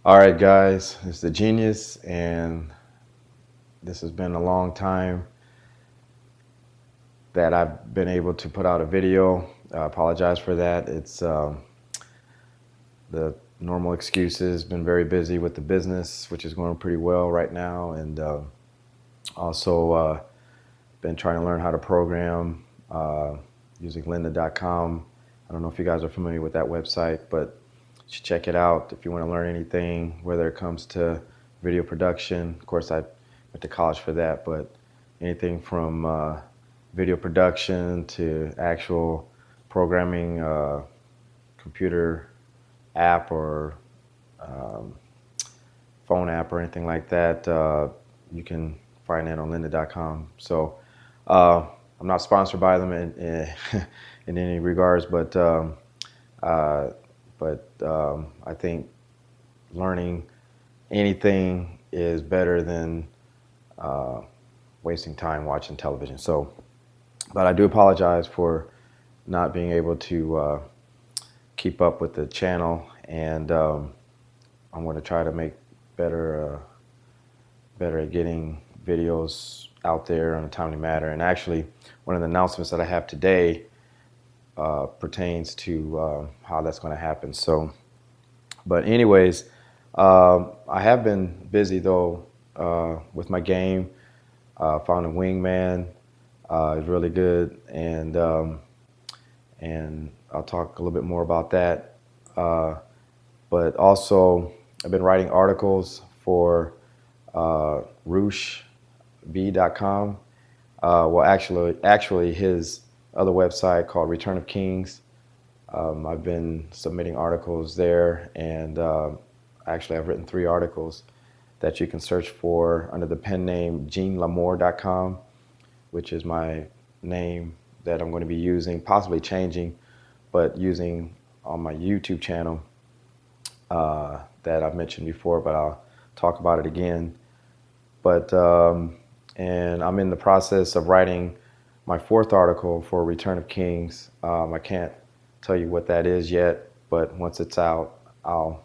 All right, guys, it's the Genius, and this has been a long time that I've been able to put out a video. I apologize for that. It's the normal excuses. Been very busy with the business, which is going pretty well right now, and also been trying to learn how to program using lynda.com. I don't know if you guys are familiar with that website, but you should check it out if you want to learn anything, whether it comes to video production. Of course, I went to college for that, but anything from video production to actual programming, computer app or um, phone app or anything like that, you can find that on lynda.com. So I'm not sponsored by them in any regards, uh, but I think learning anything is better than uh, wasting time watching television. So, but I do apologize for not being able to keep up with the channel, and I'm going to try to make better better at getting videos out there in a timely manner. And actually, one of the announcements that I have today pertains to how that's going to happen. So, but anyways, I have been busy though with my game. Found a wingman is really good, and I'll talk a little bit more about that. But also, I've been writing articles for rooshb.com. Well, actually, his other website called Return of Kings. I've been submitting articles there, and actually, I've written 3 articles that you can search for under the pen name genelamour.com, which is my name that I'm going to be using, possibly changing, but using on my YouTube channel that I've mentioned before, but I'll talk about it again. But and I'm in the process of writing my 4th article for Return of Kings. I can't tell you what that is yet, but once it's out, I'll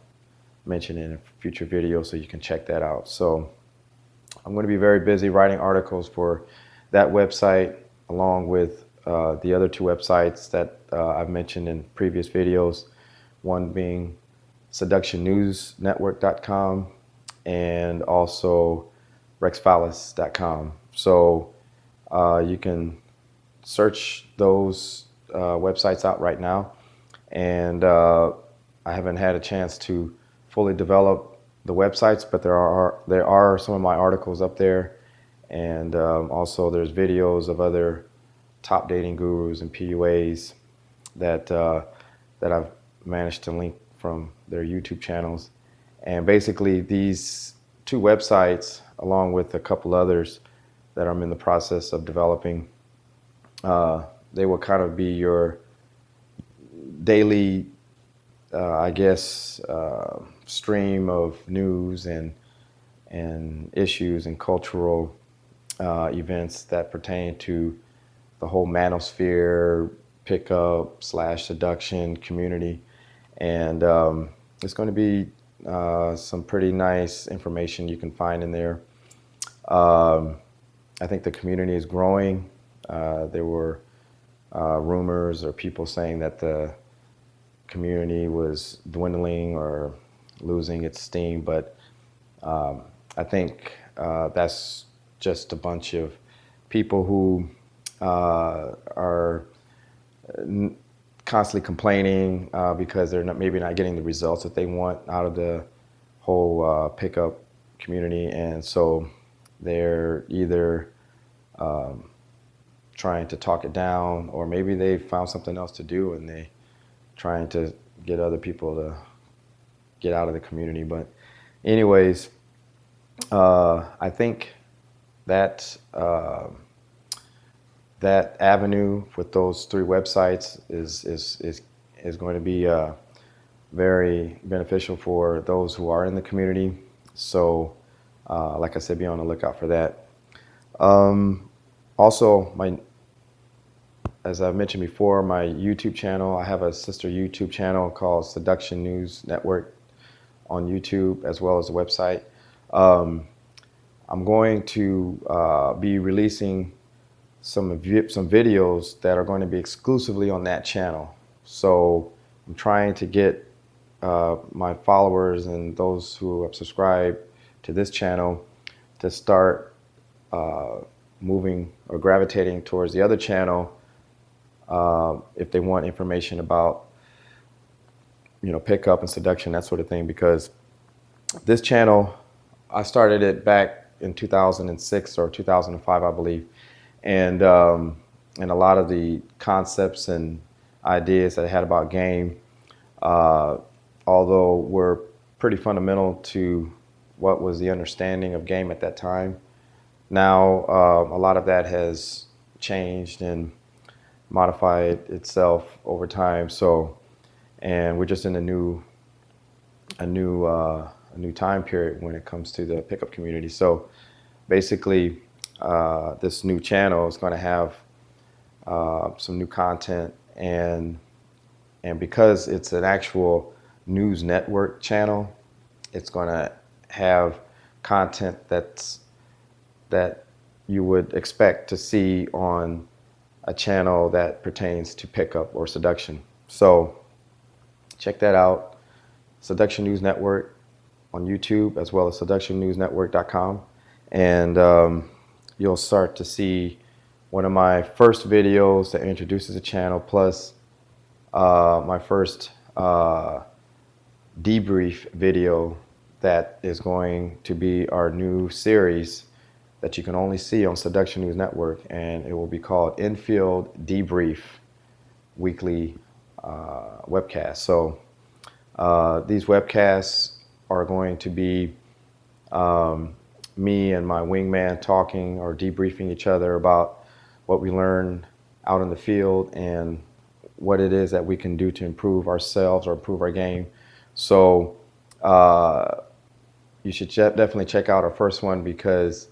mention it in a future video so you can check that out. So I'm going to be very busy writing articles for that website, along with the other 2 websites that I've mentioned in previous videos, one being seductionnewsnetwork.com and also rexphalis.com. So you can search those websites out right now, and I haven't had a chance to fully develop the websites, but there are some of my articles up there, and also there's videos of other top dating gurus and PUAs that I've managed to link from their YouTube channels. And basically, these 2 websites, along with a couple others that I'm in the process of developing, they will kind of be your daily, I guess, stream of news and issues and cultural events that pertain to the whole manosphere, pickup / seduction community. And it's going to be some pretty nice information you can find in there. I think the community is growing. There were rumors or people saying that the community was dwindling or losing its steam, but I think that's just a bunch of people who are constantly complaining because they're maybe not getting the results that they want out of the whole pickup community, and so they're either trying to talk it down, or maybe they found something else to do and they trying to get other people to get out of the community. But anyways, I think that that avenue with those 3 websites is going to be very beneficial for those who are in the community. So, like I said, be on the lookout for that. Also, as I've mentioned before, my YouTube channel, I have a sister YouTube channel called Seduction News Network. on YouTube as well as the website. Um, I'm going to be releasing some videos that are going to be exclusively on that channel. So I'm trying to get my followers and those who have subscribed to this channel to start moving or gravitating towards the other channel if they want information about, pickup and seduction, that sort of thing. Because this channel, I started it back in 2006 or 2005, I believe, and a lot of the concepts and ideas that I had about game, although were pretty fundamental to what was the understanding of game at that time. Now, a lot of that has changed and modified itself over time. So, and we're just in a new time period when it comes to the pickup community. So, basically, this new channel is going to have some new content, and because it's an actual news network channel, it's going to have content that you would expect to see on a channel that pertains to pickup or seduction. So check that out. Seduction News Network on YouTube, as well as seductionnewsnetwork.com. And you'll start to see one of my first videos that introduces the channel, plus my first debrief video that is going to be our new series that you can only see on Seduction News Network, and it will be called Infield Debrief Weekly Webcast. So these webcasts are going to be me and my wingman talking or debriefing each other about what we learn out in the field and what it is that we can do to improve ourselves or improve our game. So you should definitely check out our first one, because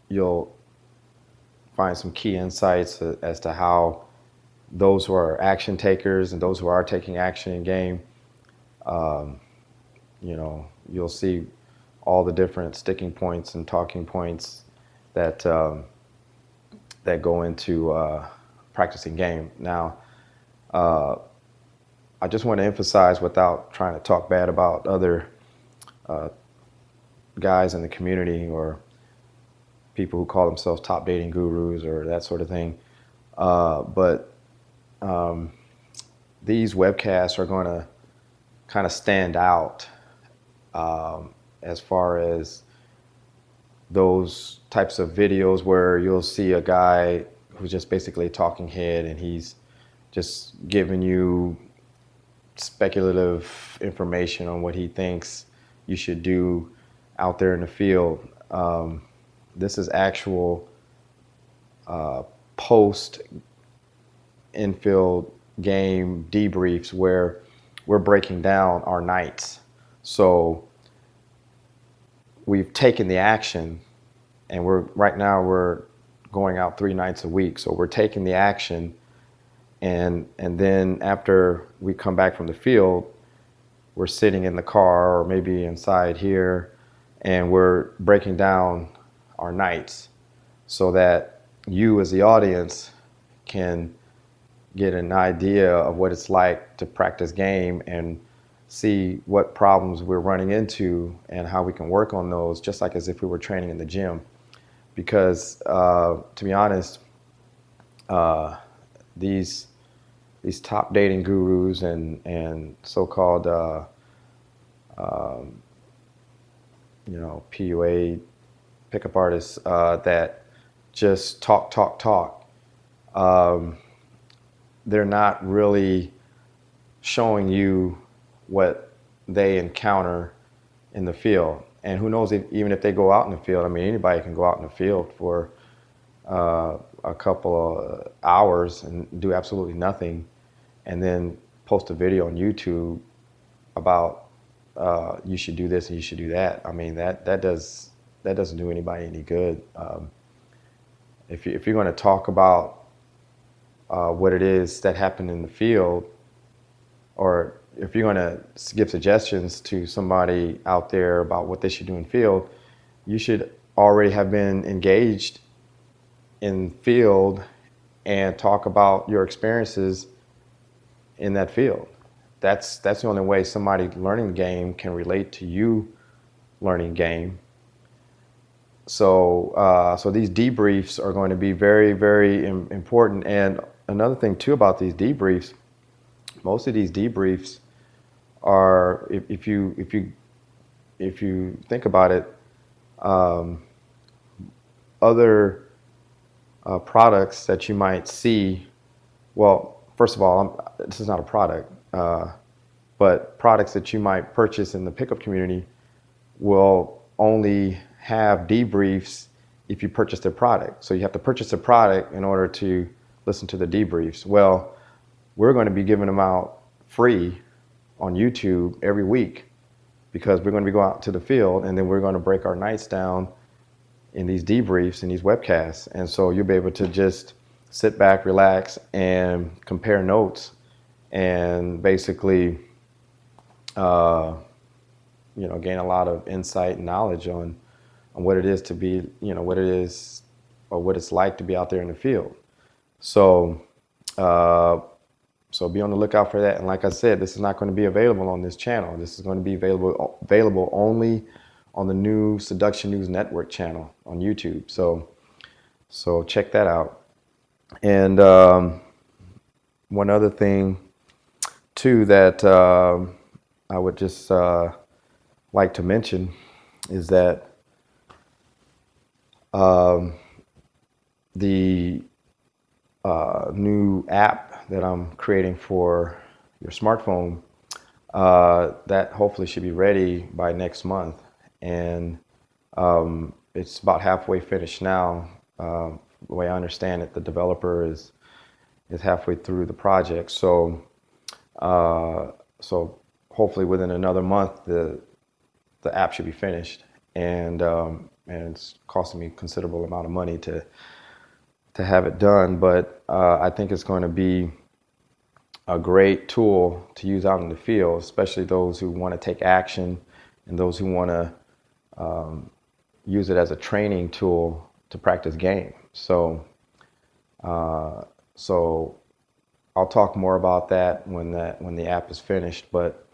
you'll find some key insights as to how those who are action takers and those who are taking action in game, you'll see all the different sticking points and talking points that that go into practicing game. Now, I just want to emphasize, without trying to talk bad about other guys in the community or people who call themselves top dating gurus or that sort of thing, but these webcasts are going to kind of stand out as far as those types of videos where you'll see a guy who's just basically a talking head, and he's just giving you speculative information on what he thinks you should do out there in the field. This is actual post infield game debriefs where we're breaking down our nights. So we've taken the action, and right now we're going out 3 nights a week. So we're taking the action, and then after we come back from the field, we're sitting in the car or maybe inside here, and we're breaking down our nights so that you as the audience can get an idea of what it's like to practice game and see what problems we're running into and how we can work on those, just like as if we were training in the gym. Because to be honest, these top dating gurus and so-called PUA pickup artists that just talk. They're not really showing you what they encounter in the field. And who knows, even if they go out in the field, I mean, anybody can go out in the field for a couple of hours and do absolutely nothing, and then post a video on YouTube about you should do this and you should do that. I mean, that doesn't do anybody any good. If you're going to talk about what it is that happened in the field, or if you're going to give suggestions to somebody out there about what they should do in field, you should already have been engaged in field and talk about your experiences in that field. That's the only way somebody learning the game can relate to you learning game. So these debriefs are going to be very, very important. And another thing too about these debriefs, most of these debriefs are, if you think about it, other products that you might see. Well, first of all, this is not a product, but products that you might purchase in the pickup community will only have debriefs if you purchase their product. So you have to purchase a product in order to listen to the debriefs. Well, we're going to be giving them out free on YouTube every week, because we're going to be going out to the field, and then we're going to break our nights down in these debriefs and these webcasts. And so you'll be able to just sit back, relax, and compare notes, and basically gain a lot of insight and knowledge on what it is to be, what it is or what it's like to be out there in the field. So be on the lookout for that. And like I said, this is not going to be available on this channel. This is going to be available only on the new Seduction News Network channel on YouTube. So check that out. And one other thing too that I would just like to mention is that the new app that I'm creating for your smartphone, that hopefully should be ready by next month. And it's about halfway finished now. The way I understand it, the developer is halfway through the project. So hopefully within another month, the app should be finished. And it's costing me a considerable amount of money to have it done. But I think it's going to be a great tool to use out in the field, especially those who want to take action and those who want to use it as a training tool to practice game. So I'll talk more about that when the app is finished. But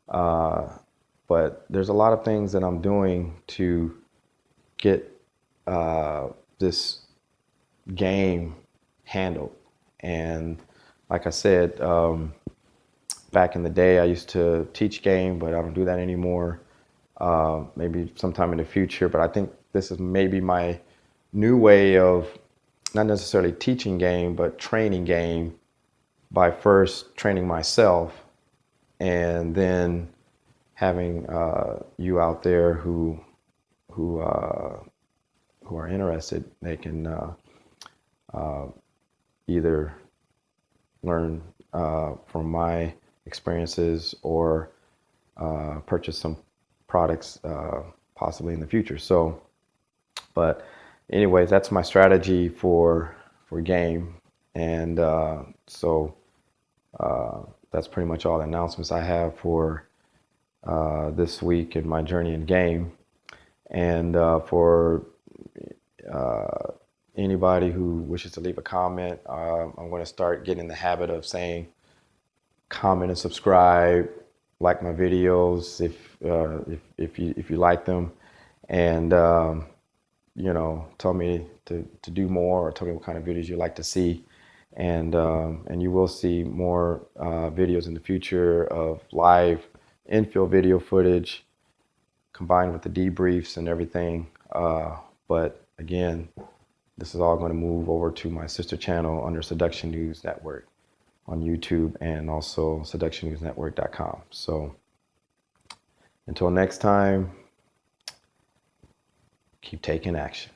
there's a lot of things that I'm doing to get this game handled. And like I said, back in the day, I used to teach game, but I don't do that anymore. Maybe sometime in the future, but I think this is maybe my new way of not necessarily teaching game, but training game, by first training myself and then having you out there who are interested. They can either learn from my experiences or purchase some products possibly in the future. So, but anyways, that's my strategy for game. And that's pretty much all the announcements I have for this week in my journey in game. And for anybody who wishes to leave a comment, I'm going to start getting in the habit of saying comment and subscribe, like my videos if you like them, and tell me to do more, or tell me what kind of videos you like to see. And you will see more videos in the future of live infield video footage combined with the debriefs and everything. But again, this is all going to move over to my sister channel under Seduction News Network on YouTube, and also seductionnewsnetwork.com. So until next time, keep taking action.